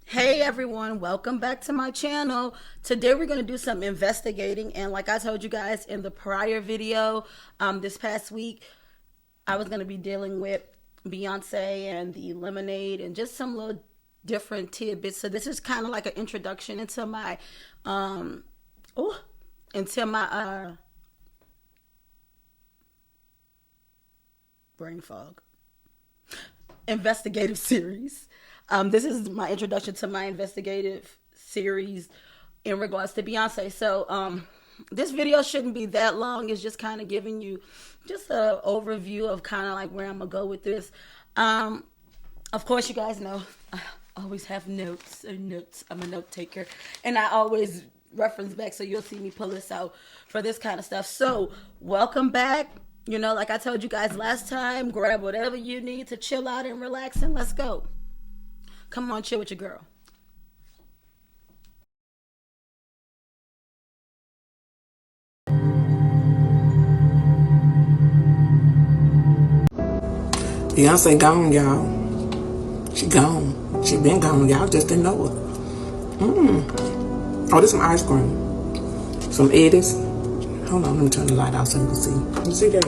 Hey everyone, welcome back to my channel. Today we're going to do some investigating, and like I told you guys in the prior video this past week, I was going to be dealing with Beyonce and the lemonade and just some little different tidbits. So this is kind of like an introduction into my brain fog investigative series. This is my introduction to my investigative series in regards to Beyonce. So this video shouldn't be that long. It's just kind of giving you just an overview of kind of like where I'm going to go with this. Of course, you guys know I always have notes. I'm a note taker. And I always reference back, so you'll see me pull this out for this kind of stuff. So welcome back. You know, like I told you guys last time, grab whatever you need to chill out and relax, and let's go. Come on, chill with your girl. Beyonce gone, y'all. She gone. She been gone. Y'all just didn't know her. Oh, this some ice cream. Some Eddie's. Hold on, let me turn the light out so you can see. You see that?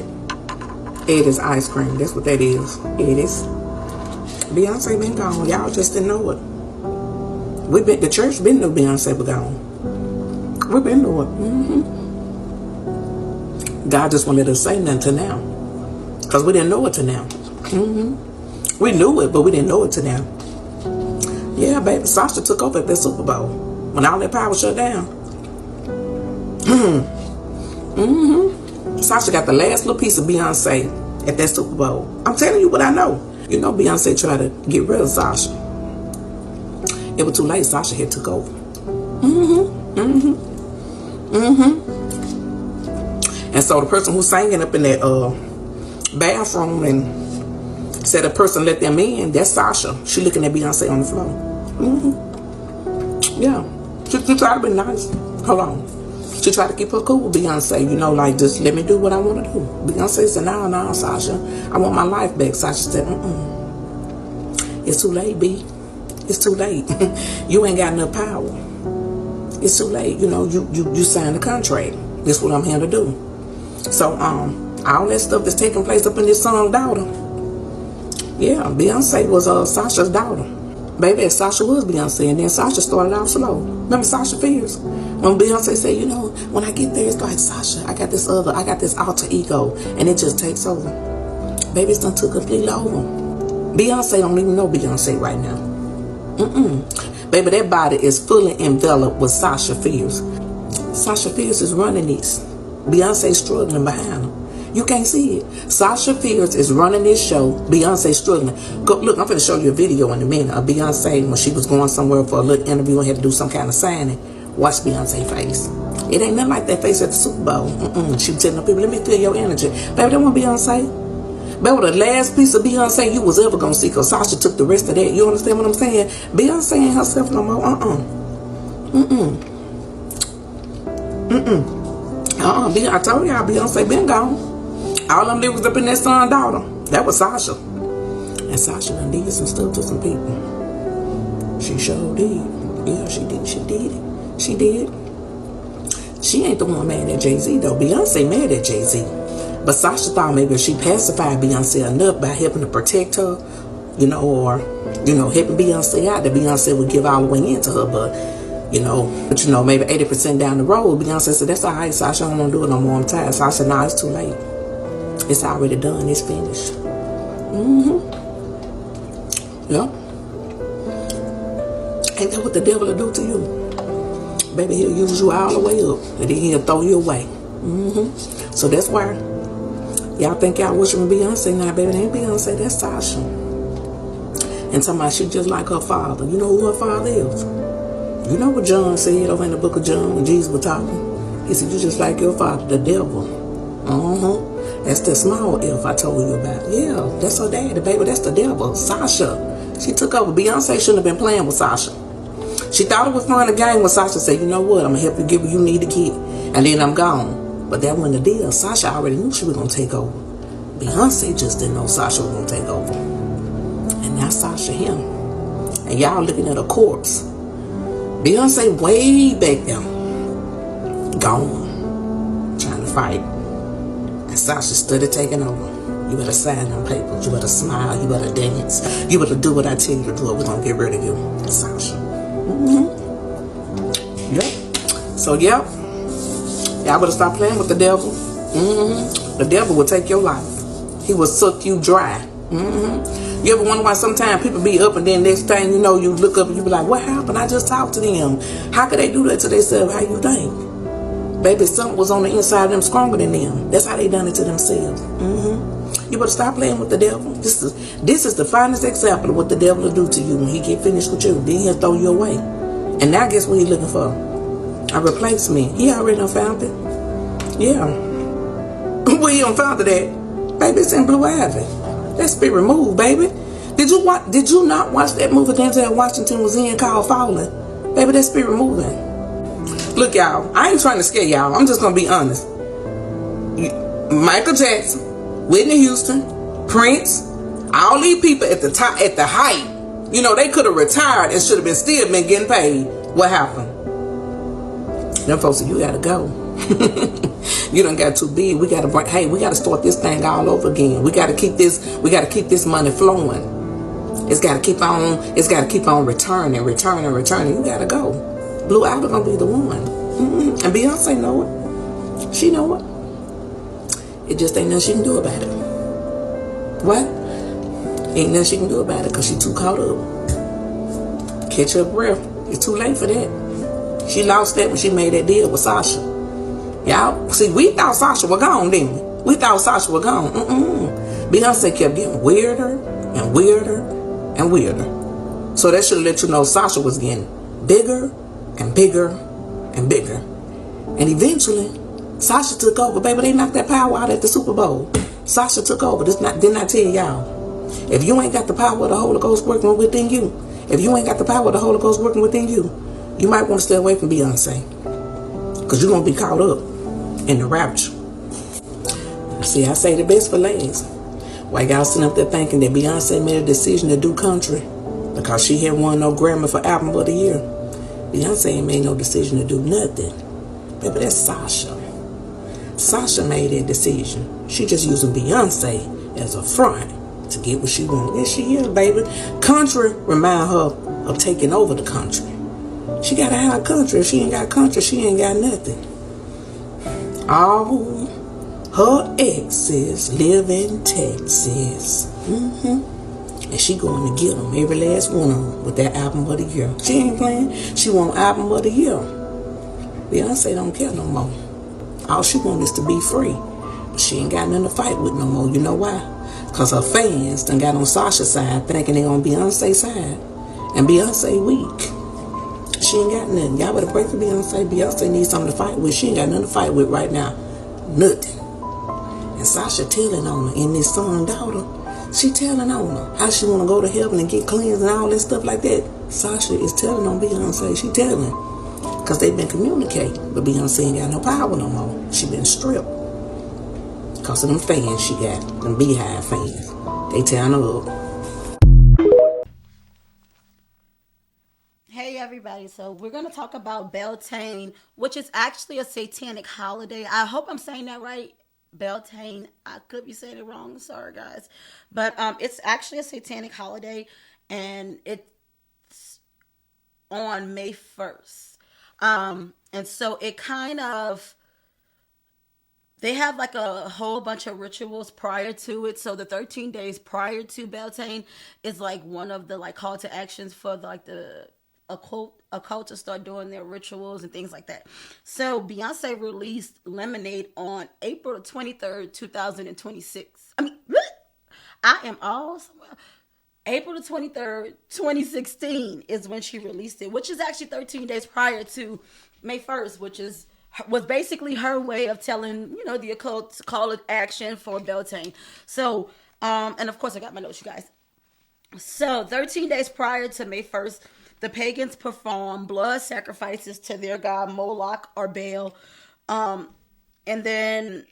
Eddie's ice cream. That's what that is. Eddie's. Beyonce been gone. Y'all just didn't know it. The church been knew Beyonce was gone. We been knew it. God just wanted us to say nothing to now. Because we didn't know it to now. We knew it, but we didn't know it to now. Yeah, baby, Sasha took over at that Super Bowl. When all that power shut down. Sasha got the last little piece of Beyonce at that Super Bowl. I'm telling you what I know. You know, Beyonce tried to get rid of Sasha. It was too late. Sasha had took over. And so the person who's singing up in that bathroom and said a person let them in, that's Sasha. She looking at Beyonce on the floor. Yeah. She tried to be nice. Hold on. She tried to keep her cool with Beyonce, you know, like, just let me do what I want to do. Beyonce said, no, Sasha, I want my life back. Sasha said, it's too late, B. It's too late. You ain't got enough power. It's too late. You know, you signed the contract. That's what I'm here to do. So, all that stuff that's taking place up in this son's daughter. Yeah, Beyonce was Sasha's daughter. Baby, Sasha was Beyonce, and then Sasha started out slow. Remember Sasha Fierce? When Beyonce said, you know, when I get there, it's like, Sasha, I got this alter ego, and it just takes over. Baby, it's done took completely over. Beyonce don't even know Beyonce right now. Baby, that body is fully enveloped with Sasha Fierce. Sasha Fierce is running this. Beyonce struggling behind her. You can't see it. Sasha Fierce is running this show. Beyonce struggling. Look, I'm going to show you a video in a minute of Beyonce when she was going somewhere for a little interview and had to do some kind of signing. Watch Beyonce's face. It ain't nothing like that face at the Super Bowl. She was telling the people, let me feel your energy. Baby, that wasn't Beyonce. Baby, the last piece of Beyonce you was ever going to see, because Sasha took the rest of that. You understand what I'm saying? Beyonce ain't herself no more. I told y'all Beyonce been gone. All them niggas up in that son daughter. That was Sasha. And Sasha done did some stuff to some people. She sure did. Yeah, she did. She did it. She did. She ain't the one mad at Jay-Z though. Beyonce mad at Jay-Z. But Sasha thought maybe if she pacified Beyonce enough by helping to protect her, you know, or, you know, helping Beyonce out, that Beyonce would give all the way into her. But maybe 80% down the road, Beyonce said, that's all right, Sasha, I don't want to do it no more. I'm tired. Sasha said, nah, it's too late. It's already done. It's finished. Yeah. Ain't that what the devil will do to you? Baby, he'll use you all the way up, and then he'll throw you away. So that's why y'all think y'all worshiping Beyonce now, baby. It ain't Beyonce, that's Sasha. And talking about she just like her father. You know who her father is? You know what John said over in the book of John when Jesus was talking? He said, you just like your father, the devil. That's the small F I told you about. Yeah, that's her daddy, baby. That's the devil. Sasha. She took over. Beyonce shouldn't have been playing with Sasha. She thought it was fun a game when Sasha said, you know what, I'm going to help you get what you need to get. And then I'm gone. But that wasn't the deal. Sasha already knew she was going to take over. Beyonce just didn't know Sasha was going to take over. And now Sasha him. and y'all looking at a corpse. Beyonce way back there, gone, trying to fight. And Sasha started taking over. You better sign them papers. You better smile. You better dance. You better do what I tell you to do, or we're gonna get rid of you, Sasha. Yep. So yep, y'all better stop playing with the devil. The devil will take your life. He will suck you dry. You ever wonder why sometimes people be up and then next thing you know, you look up and you be like, what happened? I just talked to them. How could they do that to themselves? How you think? Baby, something was on the inside of them stronger than them. That's how they done it to themselves. You better stop playing with the devil. This is the finest example of what the devil will do to you when he get finished with you. Then he'll throw you away. And now guess what he's looking for? A replacement. He already done found it. Yeah. Where he done found it at? Baby, it's in Blue Ivy. That spirit removed, baby. Did you not watch that movie Denzel Washington was in called Falling? Baby, that spirit moving. Look, y'all, I ain't trying to scare y'all. I'm just gonna be honest. Michael Jackson, Whitney Houston, Prince, all these people at the top, at the height, you know, they could have retired and should have still been getting paid. What happened? Them folks said, you gotta go. You done got too big. We gotta start this thing all over again. We gotta keep this money flowing. It's gotta keep on returning. You gotta go. Blue Ivy gonna be the one. And Beyonce know it. She know it. It just ain't nothing she can do about it. What? Ain't nothing she can do about it because she too caught up. Catch her breath. It's too late for that. She lost that when she made that deal with Sasha. Y'all, see, we thought Sasha was gone, didn't we? We thought Sasha was gone. Beyonce kept getting weirder and weirder and weirder. So that should let you know Sasha was getting bigger and bigger and bigger. And eventually, Sasha took over. Baby, they knocked that power out at the Super Bowl. Sasha took over. Didn't I tell y'all? If you ain't got the power of the Holy Ghost working within you, you might want to stay away from Beyonce. Because you're going to be caught up in the rapture. See, I say the best for last. Why y'all sitting up there thinking that Beyonce made a decision to do country because she hadn't won no Grammy for Album of the Year? Beyonce ain't made no decision to do nothing. Baby, that's Sasha. Sasha made that decision. She just using Beyonce as a front to get what she wanted. Yes, she is, baby. Country remind her of taking over the country. She gotta have country. If she ain't got country, she ain't got nothing. All her exes live in Texas. And she going to get them, every last one of them, with that album of the year. She ain't playing. She want album of the year. Beyonce don't care no more. All she want is to be free. But she ain't got nothing to fight with no more. You know why? Because her fans done got on Sasha's side thinking they on Beyonce's side. And Beyonce weak. She ain't got nothing. Y'all better pray for Beyonce. Beyonce needs something to fight with. She ain't got nothing to fight with right now. Nothing. And Sasha telling on her in this song, Daughter. She telling on her how she want to go to heaven and get cleansed and all that stuff like that. Sasha is telling on Beyonce. She telling. Because they've been communicating. But Beyonce ain't got no power no more. She been stripped. Because of them fans she got. Them Beehive fans. They tearing her up. Hey everybody, so we're going to talk about Beltane, which is actually a satanic holiday. I hope I'm saying that right. Beltane. I could be saying it wrong. Sorry guys. But it's actually a satanic holiday and it's on May 1st. And so it kind of, they have like a whole bunch of rituals prior to it. So the 13 days prior to Beltane is like one of the like call to actions for like the occult to start doing their rituals and things like that. So Beyonce released Lemonade on April 23rd, 2026. I am all somewhere. April the 23rd, 2016 is when she released it, which is actually 13 days prior to May 1st, which was basically her way of telling, the occult to call it action for Beltane. So, and of course I got my notes, you guys. So 13 days prior to May 1st, the pagans perform blood sacrifices to their god Moloch or Baal. And then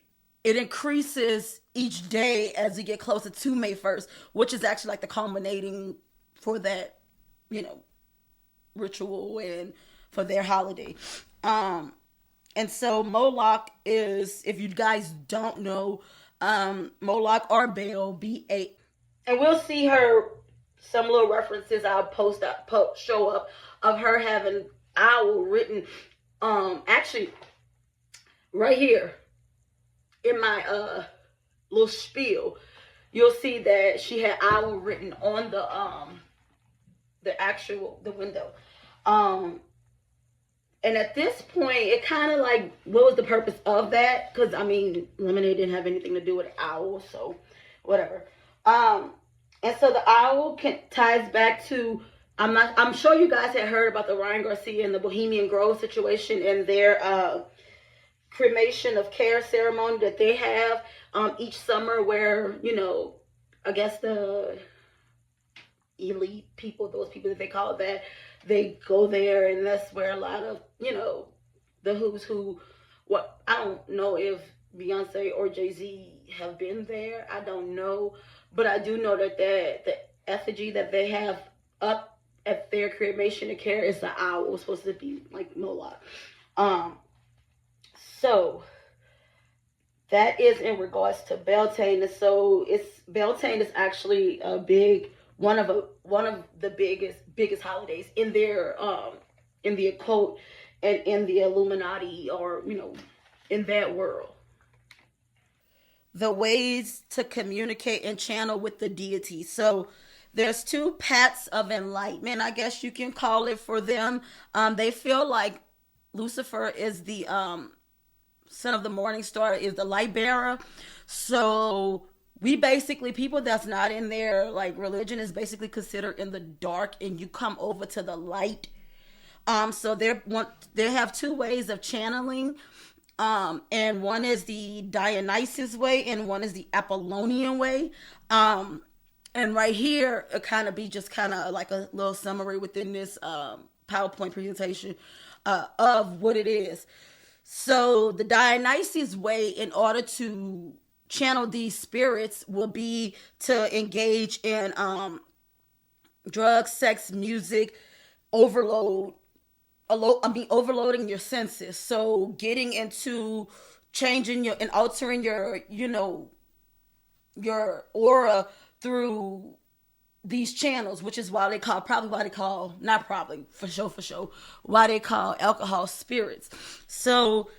it increases each day as you get closer to May 1st, which is actually like the culminating for that you know, ritual and for their holiday. And so Moloch is, if you guys don't know, Moloch or Baal, B-A. And we'll see her, some little references I'll post up, show up of her having owl written, actually right here in my little spiel. You'll see that she had owl written on the window. And at this point, it kind of like, what was the purpose of that? Because, I mean, lemonade didn't have anything to do with owl, so whatever. And so the owl ties back to, I'm sure you guys had heard about the Ryan Garcia and the Bohemian Grove situation and their cremation of care ceremony that they have each summer, where, you know, I guess the elite people, those people that they call that, they go there, and that's where a lot of, you know, the who's who. What, I don't know if Beyonce or Jay-Z have been there. I don't know, but I do know that the effigy that they have up at their cremation of care is the owl. It was supposed to be like Moloch. So that is in regards to Beltane. And so Beltane is actually a big, one of the biggest holidays in their in the occult and in the Illuminati, or, you know, in that world. The ways to communicate and channel with the deity. So there's two paths of enlightenment, I guess you can call it, for them. They feel like Lucifer is the son of the morning star, is the light bearer. So we basically, people that's not in their like religion is basically considered in the dark, and you come over to the light. So they have two ways of channeling. And one is the Dionysus way, and one is the Apollonian way. And right here, it kind of be just kind of like a little summary within this PowerPoint presentation of what it is. So the Dionysus way, in order to channel these spirits, will be to engage in drugs, sex, music, overloading your senses. So getting into changing and altering your, you know, your aura through these channels, which is why they call alcohol spirits. So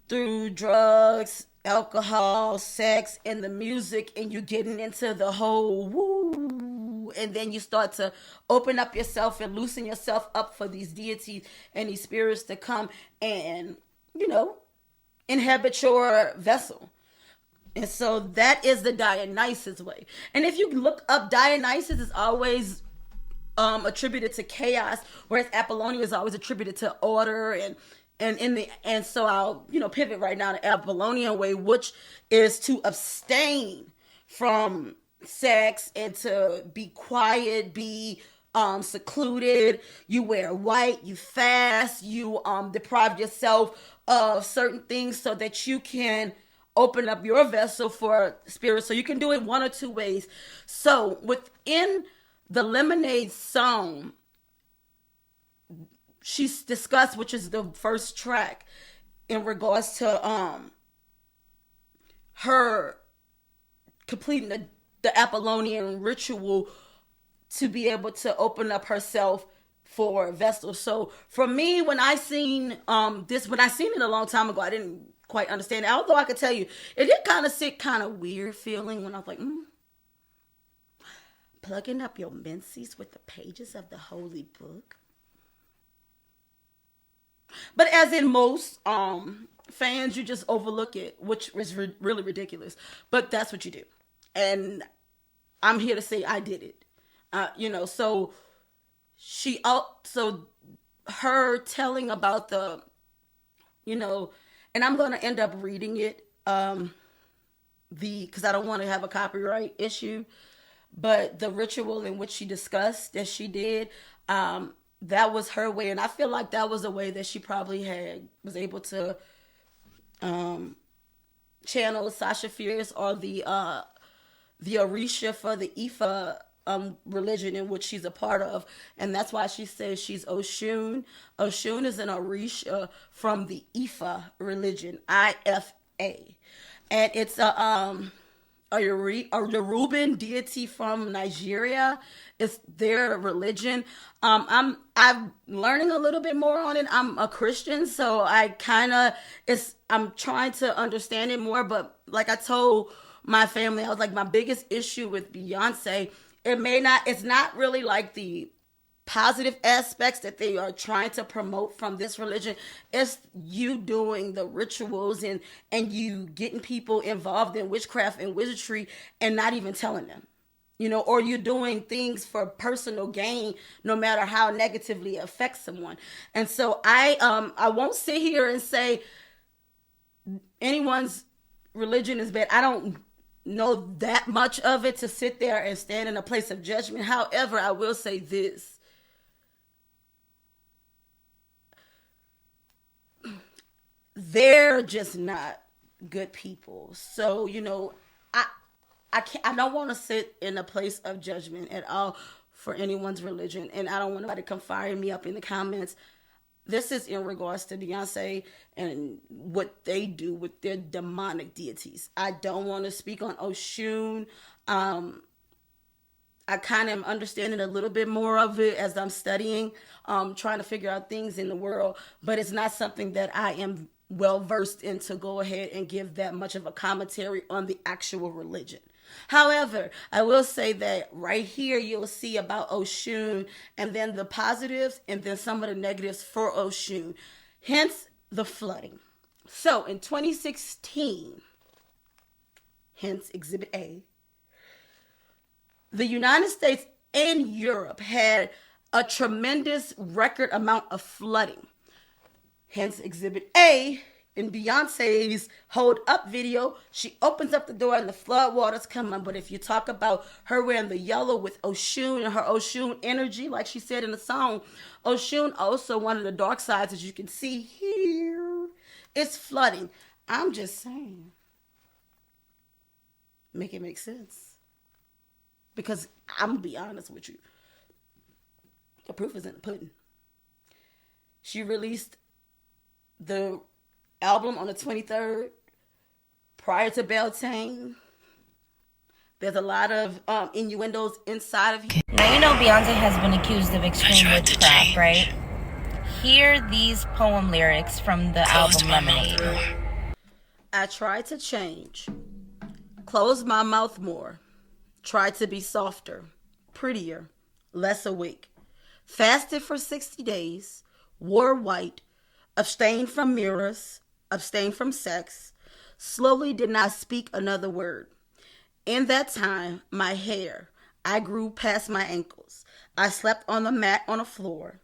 through drugs, alcohol, sex, and the music, and you're getting into the whole woo, and then you start to open up yourself and loosen yourself up for these deities and these spirits to come and, you know, inhabit your vessel. And so that is the Dionysus way. And if you look up, Dionysus is always attributed to chaos, whereas Apollonia is always attributed to order and so I'll, you know, pivot right now to Apollonian way, which is to abstain from sex and to be quiet, be secluded. You wear white, you fast, you deprive yourself of certain things so that you can open up your vessel for spirit. So you can do it one or two ways. So within the Lemonade song, she's discussed, which is the first track, in regards to her completing the Apollonian ritual to be able to open up herself for vessels. So for me, when I seen it a long time ago, I didn't quite understand it. Although I could tell you, it did kind of sit kind of weird feeling when I was like, plugging up your menses with the pages of the holy book. But as in most fans, you just overlook it, which is really ridiculous. But that's what you do. And I'm here to say I did it. You know, so her telling about the, you know, and I'm going to end up reading it, because I don't want to have a copyright issue, but the ritual in which she discussed that she did, that was her way. And I feel like that was a way that she probably was able to channel Sasha Fierce or the Orisha for the Ifa religion in which she's a part of, and that's why she says she's Oshun. Oshun is an Orisha from the Ifa religion, IFA, and it's a Yoruban deity from Nigeria. It's their religion. I'm learning a little bit more on it. I'm a Christian, so I'm trying to understand it more. But like I told my family, I was like, my biggest issue with Beyonce, it's not really like the positive aspects that they are trying to promote from this religion. It's you doing the rituals and you getting people involved in witchcraft and wizardry and not even telling them, or you're doing things for personal gain, no matter how negatively it affects someone. And so I won't sit here and say anyone's religion is bad. I don't know that much of it to sit there and stand in a place of judgment. However, I will say this. They're just not good people. So, I don't want to sit in a place of judgment at all for anyone's religion. And I don't want nobody to come fire me up in the comments. This is in regards to Beyonce and what they do with their demonic deities. I don't want to speak on Oshun. I kind of am understanding a little bit more of it as I'm studying, trying to figure out things in the world. But it's not something that I am well versed in to go ahead and give that much of a commentary on the actual religion. However, I will say that right here you'll see about Oshun and then the positives and then some of the negatives for Oshun. Hence the flooding. So in 2016, hence Exhibit A, the United States and Europe had a tremendous record amount of flooding. Hence Exhibit A, in Beyonce's Hold Up video, she opens up the door and the flood waters come on. But if you talk about her wearing the yellow with Oshun and her Oshun energy, like she said in the song, Oshun also one of the dark sides, as you can see here, it's flooding. I'm just saying, make it make sense. Because I'm going to be honest with you. The proof is in the pudding. She released the album on the 23rd, prior to Beltane. There's a lot of innuendos inside of you. Now Beyonce has been accused of extreme witchcraft, right? Hear these poem lyrics from the album Lemonade. I tried to change, close my mouth more, tried to be softer, prettier, less awake, fasted for 60 days, wore white, abstained from mirrors, abstained from sex, slowly did not speak another word. In that time, I grew past my ankles. I slept on the mat on the floor.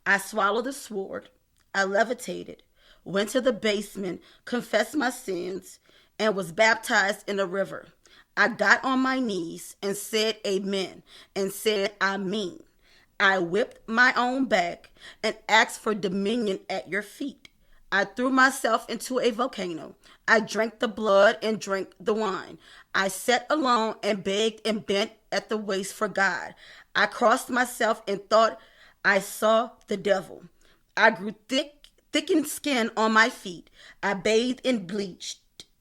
I swallowed a sword. I levitated, went to the basement, confessed my sins, and was baptized in a river. I got on my knees and said amen and said Amen. I whipped my own back and asked for dominion at your feet. I threw myself into a volcano. I drank the blood and drank the wine. I sat alone and begged and bent at the waist for God. I crossed myself and thought I saw the devil. I grew thickened skin on my feet. I bathed in bleach.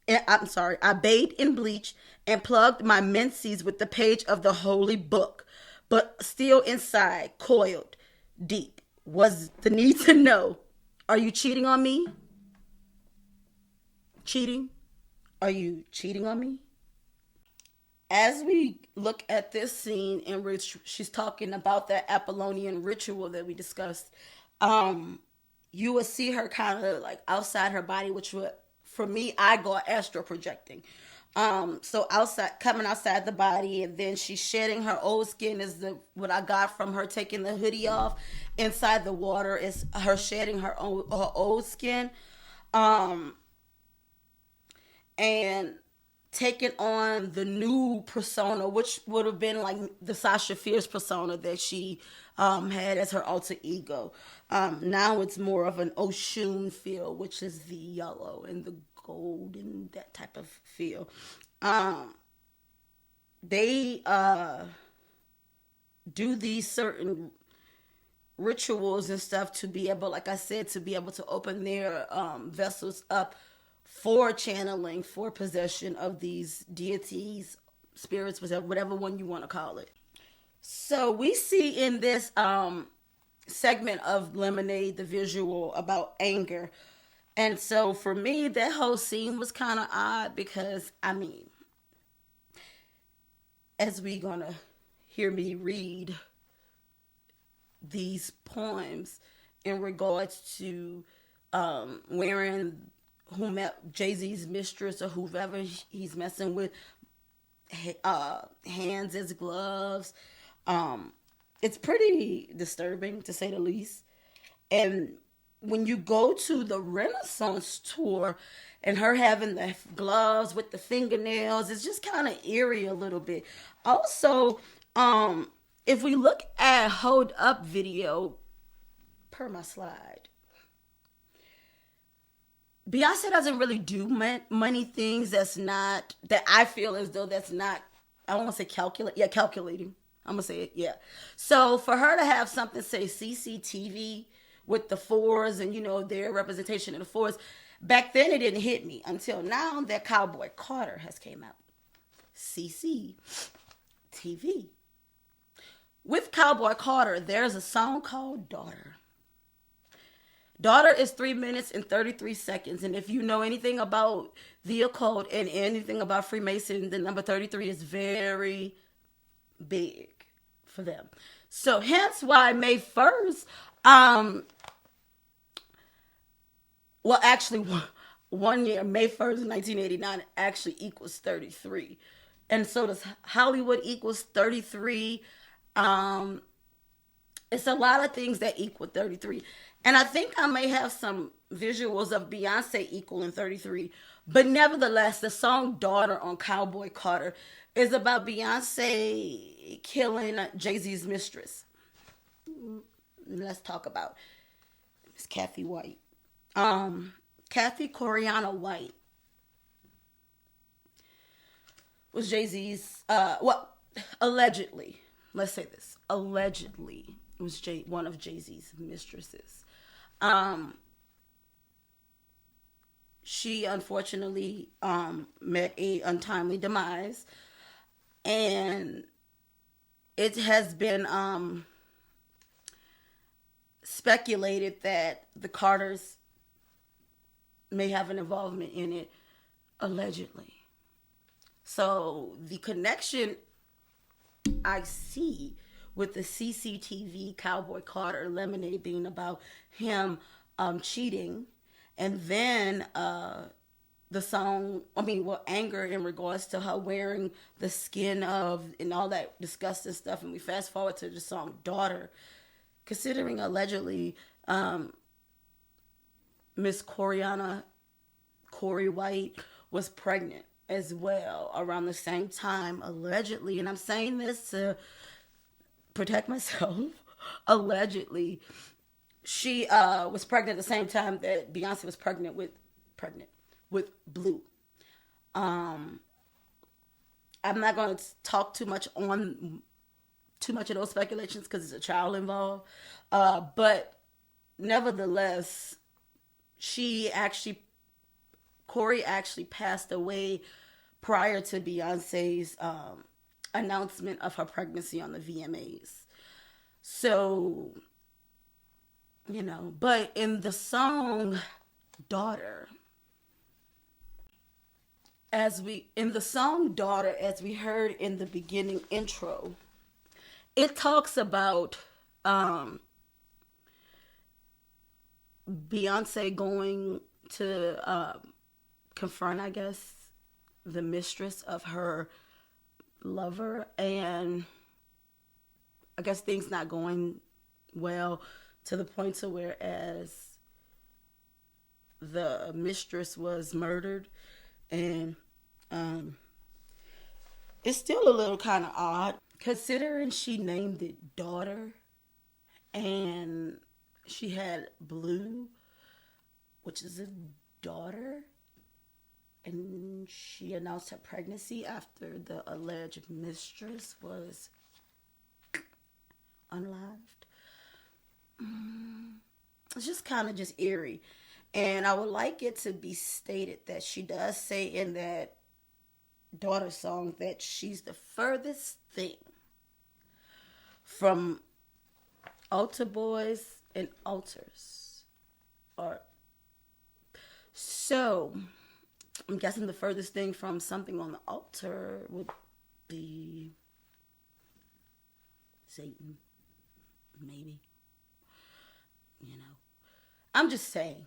I bathed in bleach and plugged my menses with the page of the holy book. But still inside, coiled deep, was the need to know, are you cheating on me? Cheating? Are you cheating on me? As we look at this scene in which she's talking about that Apollonian ritual that we discussed, you will see her kind of like outside her body, which would, for me, I go astral projecting. So coming outside the body, and then she's shedding her old skin is what I got from her taking the hoodie off. Inside the water is her shedding her old skin, and taking on the new persona, which would have been like the Sasha Fierce persona that she had as her alter ego. Now it's more of an Oshun feel, which is the yellow and the gold and that type of feel. They do these certain rituals and stuff to be able, like I said, to be able to open their vessels up for channeling, for possession of these deities, spirits, whatever one you want to call it. So we see in this segment of Lemonade the visual about anger. And so for me, that whole scene was kind of odd because, I mean, as we gonna hear me read these poems in regards to wearing Jay-Z's mistress or whoever he's messing with hands as gloves. It's pretty disturbing, to say the least. And when you go to the Renaissance tour and her having the gloves with the fingernails, it's just kind of eerie a little bit. Also, if we look at Hold Up video, per my slide, Beyonce doesn't really do money things that I feel as though that's not, I don't want to say calculating. I'm going to say it, yeah. So for her to have something say CCTV with the fours and, their representation in the fours, back then it didn't hit me until now that Cowboy Carter has came out. CCTV. With Cowboy Carter, there's a song called Daughter. Daughter is 3 minutes and 33 seconds. And if you know anything about the occult and anything about Freemason, the number 33 is very big for them. So hence why May 1st, actually 1 year, May 1st, 1989 actually equals 33. And so does Hollywood equals 33. It's a lot of things that equal 33. And I think I may have some visuals of Beyonce equaling 33. But nevertheless, the song Daughter on Cowboy Carter is about Beyonce killing Jay-Z's mistress. Let's talk about Miss Kathy White. Kathy Coriana White was Jay-Z's, allegedly, let's say this, allegedly was one of Jay-Z's mistresses. She unfortunately met a untimely demise, and it has been speculated that the Carters may have an involvement in it, allegedly. So the connection I see with the CCTV Cowboy Carter Lemonade being about him cheating, and then the song, anger in regards to her wearing the skin of and all that disgusting stuff, and we fast forward to the song Daughter, considering allegedly Miss Corey White was pregnant as well around the same time, allegedly, and I'm saying this to protect myself, allegedly, she was pregnant at the same time that Beyonce was pregnant with Blue. I'm not going to talk too much of those speculations because there's a child involved, but nevertheless, Corey actually passed away prior to Beyonce's announcement of her pregnancy on the VMAs. So, but in the song Daughter, as we heard in the beginning intro, it talks about Beyonce going to confront, I guess, the mistress of her lover, and I guess things not going well to the point to whereas the mistress was murdered, and it's still a little kind of odd considering she named it Daughter, and she had Blue, which is a daughter, and she announced her pregnancy after the alleged mistress was unalived. It's just kind of just eerie. And I would like it to be stated that she does say in that daughter song that she's the furthest thing from altar boys and altars. So I'm guessing the furthest thing from something on the altar would be Satan, maybe. You know, I'm just saying,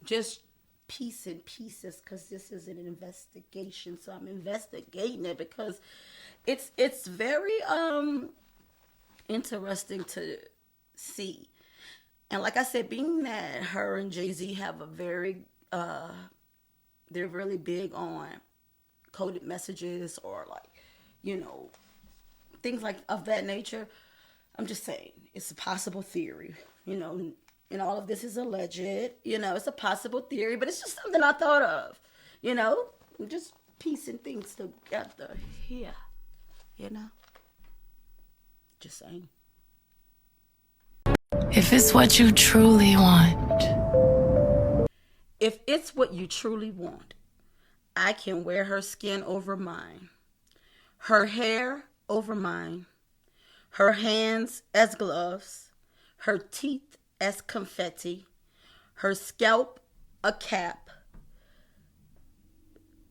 just piece and pieces, because this is an investigation. So I'm investigating it because it's very interesting to see. And like I said, being that her and Jay-Z have a very they're really big on coded messages or like, you know, things like of that nature. I'm just saying it's a possible theory, you know, and all of this is alleged, you know, it's a possible theory, but it's just something I thought of, you know, just piecing things together here, you know, just saying. If it's what you truly want. If it's what you truly want, I can wear her skin over mine, her hair over mine, her hands as gloves, her teeth as confetti, her scalp a cap,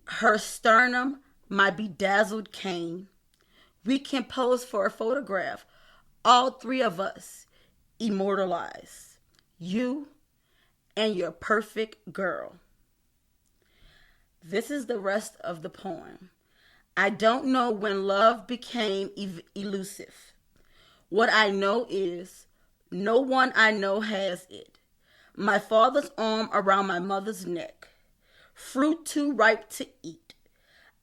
her sternum my bedazzled cane. We can pose for a photograph, all three of us, immortalized. You and your perfect girl. This is the rest of the poem. I don't know when love became elusive. What I know is no one I know has it. My father's arm around my mother's neck. Fruit too ripe to eat.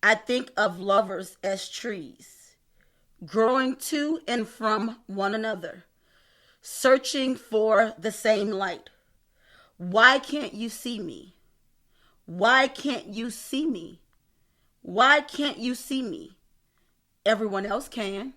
I think of lovers as trees, growing to and from one another, searching for the same light. Why can't you see me? Why can't you see me? Why can't you see me? Everyone else can.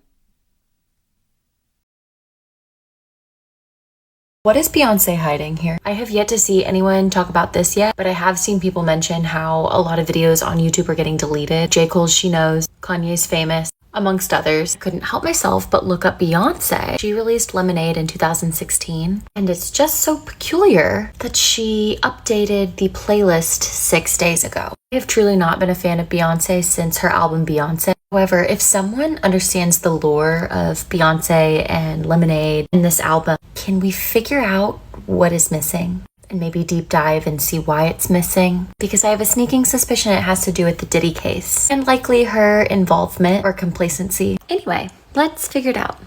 What is Beyoncé hiding here? I have yet to see anyone talk about this yet, but I have seen people mention how a lot of videos on YouTube are getting deleted. J. Cole's She Knows, Kanye's Famous, amongst others. Couldn't help myself but look up Beyoncé. She released Lemonade in 2016, and it's just so peculiar that she updated the playlist 6 days ago. I have truly not been a fan of Beyoncé since her album Beyoncé. However, if someone understands the lore of Beyoncé and Lemonade in this album, can we figure out what is missing? And maybe deep dive and see why it's missing? Because I have a sneaking suspicion it has to do with the Diddy case, and likely her involvement or complacency. Anyway, let's figure it out.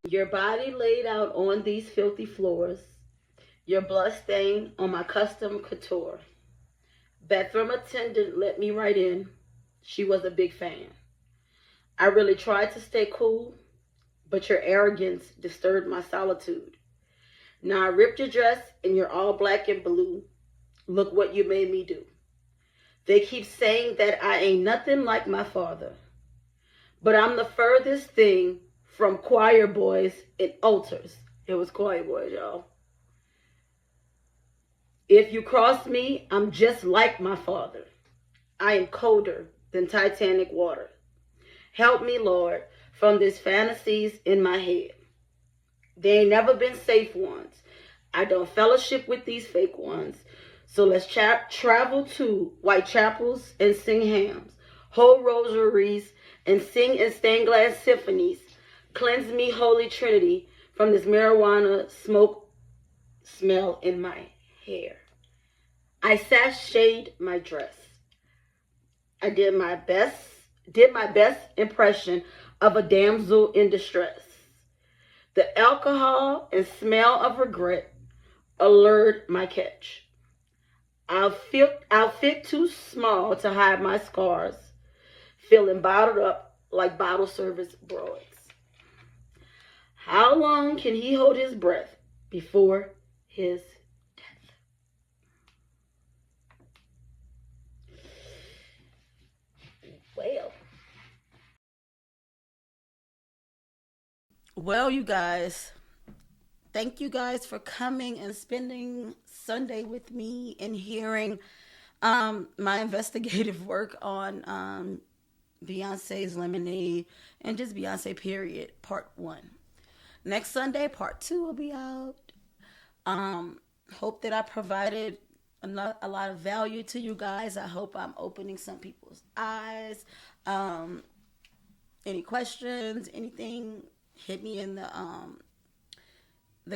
Your body laid out on these filthy floors, your blood stain on my custom couture. Bathroom attendant let me right in. She was a big fan. I really tried to stay cool, but your arrogance disturbed my solitude. Now I ripped your dress and you're all black and blue. Look what you made me do. They keep saying that I ain't nothing like my father, but I'm the furthest thing from choir boys and altars. It was choir boys, y'all. If you cross me, I'm just like my father. I am colder than Titanic water. Help me, Lord, from these fantasies in my head. They ain't never been safe ones. I don't fellowship with these fake ones. So let's travel to white chapels and sing hymns, hold rosaries and sing in stained glass symphonies. Cleanse me, Holy Trinity, from this marijuana smoke smell in my hair. I sashayed my dress. I did my best impression of a damsel in distress. The alcohol and smell of regret allured my catch. Outfit too small to hide my scars, feeling bottled up like bottle service broads. How long can he hold his breath before his death? Well, Well, you guys, thank you guys for coming and spending Sunday with me and hearing my investigative work on Beyonce's Lemonade and just Beyonce period, part 1. Next Sunday, part 2 will be out. Hope that I provided a lot of value to you guys. I hope I'm opening some people's eyes. Any questions, anything, hit me in the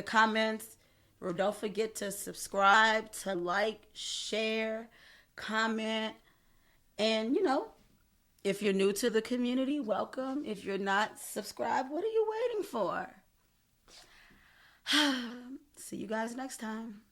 comments. Or don't forget to subscribe, to like, share, comment, and if you're new to the community, welcome. If you're not subscribed, what are you waiting for? See you guys next time.